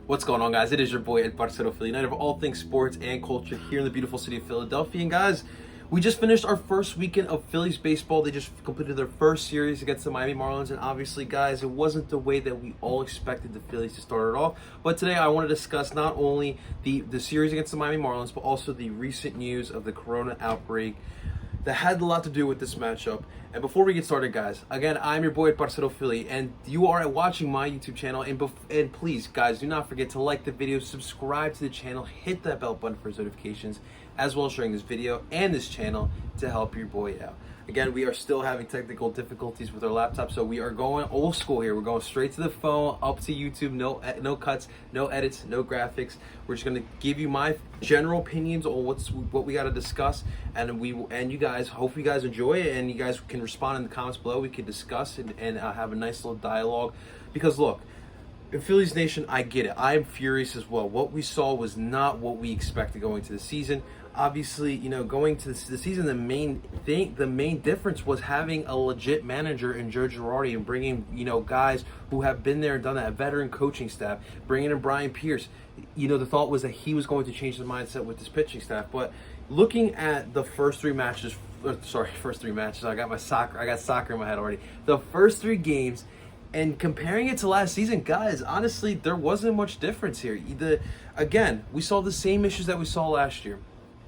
What's going on, guys? It is your boy Ed Philly, night of all things sports and culture here in the beautiful city of Philadelphia. And guys, we just finished our first weekend of Phillies baseball. They just completed their first series against the Miami Marlins. And obviously, guys, it wasn't the way that we all expected the Phillies to start it off. But today I want to discuss not only the series against the Miami Marlins, but also the recent news of the corona outbreak that had a lot to do with this matchup. And before we get started, guys, again, I'm your boy Philly, and you are watching my YouTube channel. And please, guys, do not forget to like the video, subscribe to the channel, hit that bell button for notifications, as well as sharing this video and this channel to help your boy out. Again, we are still having technical difficulties with our laptop, so we are going old school here. We're going straight to the phone, up to YouTube, no cuts, no edits, no graphics. We're just gonna give you my general opinions on what we got to discuss, and you guys, hope you guys enjoy it, and you guys can respond in the comments below. We can discuss and have a nice little dialogue, because look, in Phillies Nation, I get it. I am furious as well. What we saw was not what we expected going to the season. Obviously, going to the season, the main difference was having a legit manager in Joe Girardi and bringing, guys who have been there and done that, a veteran coaching staff, bringing in Brian Pierce. The thought was that he was going to change the mindset with this pitching staff. But looking at the first three matches, I got soccer in my head already. The first three games, and comparing it to last season, guys, honestly, there wasn't much difference here. Again, we saw the same issues that we saw last year.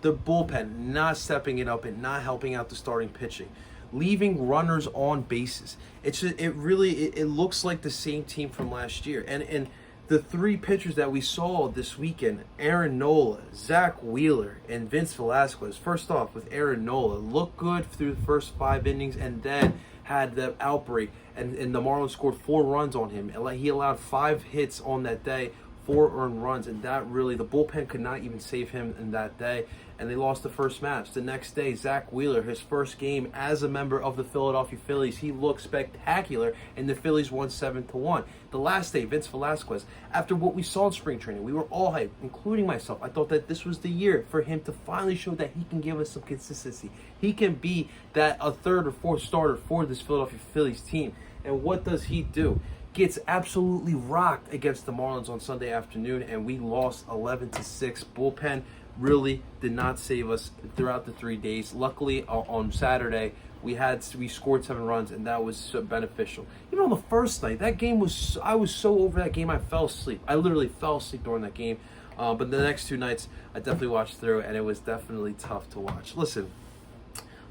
The bullpen not stepping it up and not helping out the starting pitching, leaving runners on bases. It looks like the same team from last year. And the three pitchers that we saw this weekend, Aaron Nola, Zach Wheeler, and Vince Velasquez. First off, with Aaron Nola, looked good through the first 5 innings, and then had the outbreak, and the Marlins scored 4 runs on him. And he allowed 5 hits on that day, 4 earned runs, and that really, the bullpen could not even save him in that day, and they lost the first match. The next day, Zach Wheeler, his first game as a member of the Philadelphia Phillies, he looked spectacular, and the Phillies won 7-1. The last day, Vince Velasquez, after what we saw in spring training, we were all hyped, including myself. I thought that this was the year for him to finally show that he can give us some consistency. He can be that a third or fourth starter for this Philadelphia Phillies team. And what does he do? Gets absolutely rocked against the Marlins on Sunday afternoon, and we lost 11-6. Bullpen really did not save us throughout the 3 days. Luckily, on Saturday, we scored 7 runs, and that was so beneficial. Even on the first night, I was so over that game, I fell asleep. I literally fell asleep during that game. But the next 2 nights, I definitely watched through, and it was definitely tough to watch. Listen,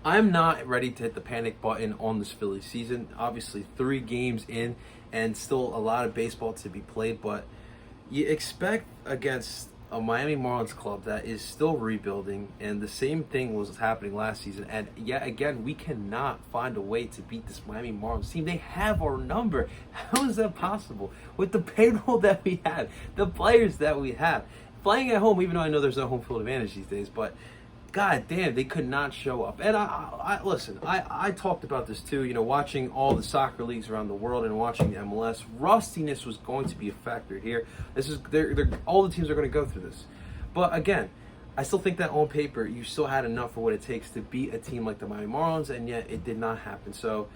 I'm not ready to hit the panic button on this Phillies season. Obviously, 3 games in, and still a lot of baseball to be played, but you expect against a Miami Marlins club that is still rebuilding, and the same thing was happening last season, and yet again, we cannot find a way to beat this Miami Marlins team. They have our number. How is that possible? With the payroll that we have, the players that we have, playing at home, even though I know there's no home field advantage these days, but God damn, they could not show up. And I talked about this too, watching all the soccer leagues around the world and watching the MLS. Rustiness was going to be a factor here. All the teams are going to go through this. But again, I still think that on paper, you still had enough for what it takes to beat a team like the Miami Marlins, and yet it did not happen. So,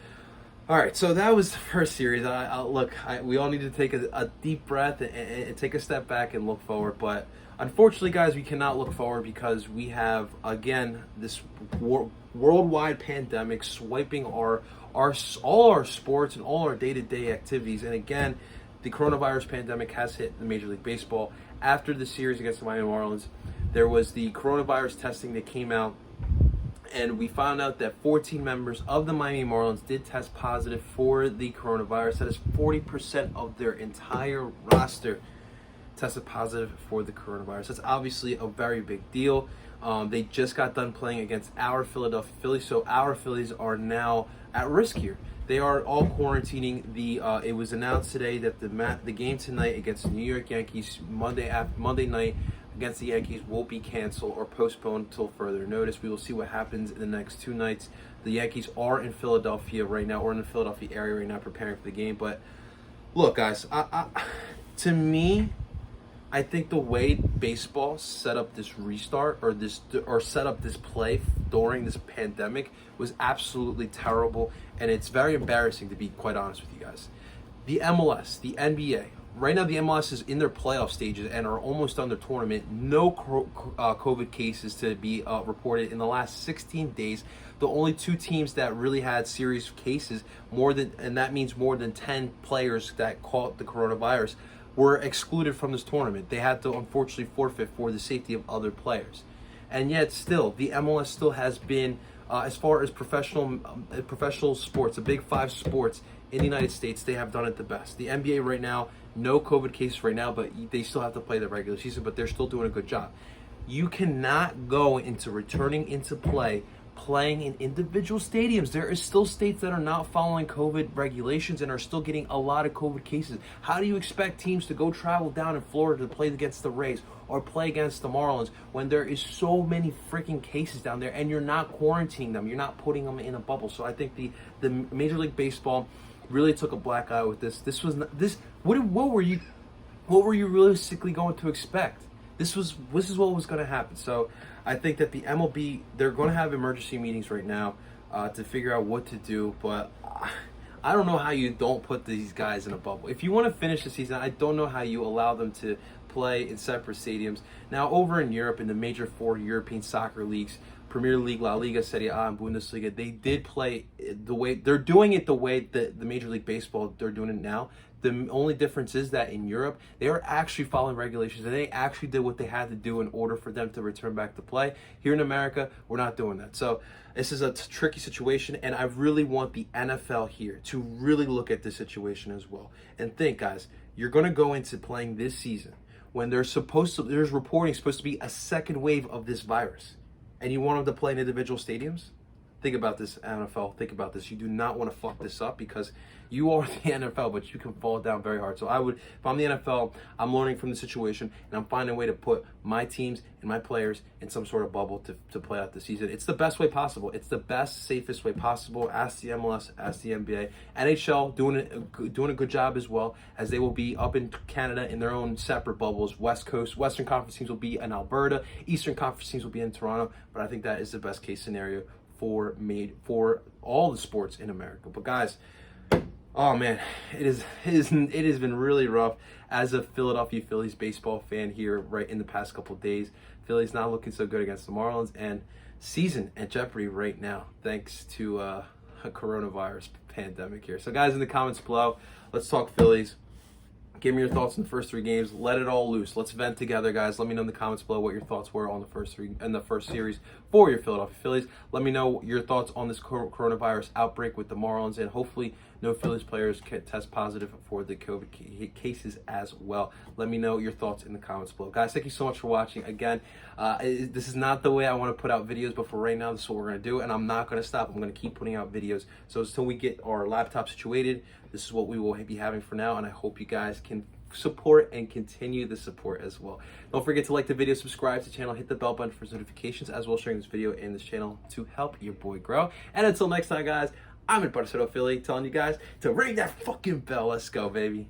all right, so that was the first series. We all need to take a deep breath and take a step back and look forward. But unfortunately, guys, we cannot look forward because we have, again, this worldwide pandemic swiping all our sports and all our day-to-day activities. And again, the coronavirus pandemic has hit the Major League Baseball. After the series against the Miami Marlins, there was the coronavirus testing that came out, and we found out that 14 members of the Miami Marlins did test positive for the coronavirus. That is 40% of their entire roster tested positive for the coronavirus. That's obviously a very big deal. They just got done playing against our Philadelphia Phillies, so our Phillies are now at risk here. They are all quarantining. It was announced today that the game tonight against the New York Yankees, Monday night against the Yankees, will be canceled or postponed until further notice. We will see what happens in the next 2 nights. The Yankees are in Philadelphia right now, or in the Philadelphia area right now, preparing for the game. But look, guys, to me, I think the way baseball set up this restart or set up this play during this pandemic was absolutely terrible, and it's very embarrassing, to be quite honest with you guys. The MLS, the NBA, right now the MLS is in their playoff stages and are almost done their tournament. No COVID cases to be reported in the last 16 days. The only two teams that really had serious cases, and that means more than 10 players that caught the coronavirus, were excluded from this tournament. They had to unfortunately forfeit for the safety of other players. And yet still, the MLS still has been, as far as professional sports, the big five sports in the United States, they have done it the best. The NBA right now, no COVID cases right now, but they still have to play the regular season, but they're still doing a good job. You cannot go into returning into playing in individual stadiums. There is still states that are not following COVID regulations and are still getting a lot of COVID cases. How do you expect teams to go travel down in Florida to play against the Rays or play against the Marlins when there is so many freaking cases down there and you're not quarantining them, you're not putting them in a bubble? So I think the Major League Baseball really took a black eye with this. What were you realistically going to expect? This is what was going to happen. So I think that the MLB, they're going to have emergency meetings right now to figure out what to do. But I don't know how you don't put these guys in a bubble. If you want to finish the season, I don't know how you allow them to play in separate stadiums. Now, over in Europe, in the major four European soccer leagues, Premier League, La Liga, Serie A, and Bundesliga, they did play the way they're doing it, the way that the Major League Baseball, they're doing it now. The only difference is that in Europe, they are actually following regulations and they actually did what they had to do in order for them to return back to play. Here in America, we're not doing that. So this is a tricky situation, and I really want the NFL here to really look at this situation as well. And think, guys, you're going to go into playing this season when there's reporting supposed to be a second wave of this virus, and you want them to play in individual stadiums? Think about this, NFL. Think about this. You do not want to fuck this up because you are the NFL, but you can fall down very hard. So if I'm the NFL, I'm learning from the situation, and I'm finding a way to put my teams and my players in some sort of bubble to play out the season. It's the best way possible. It's the best, safest way possible. Ask the MLS, ask the NBA. NHL doing a good job as well, as they will be up in Canada in their own separate bubbles. Western Conference teams will be in Alberta. Eastern Conference teams will be in Toronto. But I think that is the best case scenario for all the sports in America. But guys, oh man, it has been really rough as a Philadelphia Phillies baseball fan here right in the past couple of days. Phillies not looking so good against the Marlins, and season at jeopardy right now thanks to a coronavirus pandemic here. So guys, in the comments below, let's talk Phillies. Give me your thoughts on the first three games. Let it all loose. Let's vent together, guys. Let me know in the comments below what your thoughts were on the first series for your Philadelphia Phillies. Let me know your thoughts on this coronavirus outbreak with the Marlins, and hopefully no Phillies players can test positive for the COVID cases as well. Let me know your thoughts in the comments below. Guys, thank you so much for watching. Again, this is not the way I want to put out videos, but for right now, this is what we're going to do, and I'm not going to stop. I'm going to keep putting out videos. So until we get our laptop situated, this is what we will be having for now, and I hope you guys can support and continue the support as well. Don't forget to like the video, subscribe to the channel, hit the bell button for notifications, as well as sharing this video and this channel to help your boy grow. And until next time, guys, I'm in Philly telling you guys to ring that fucking bell. Let's go, baby.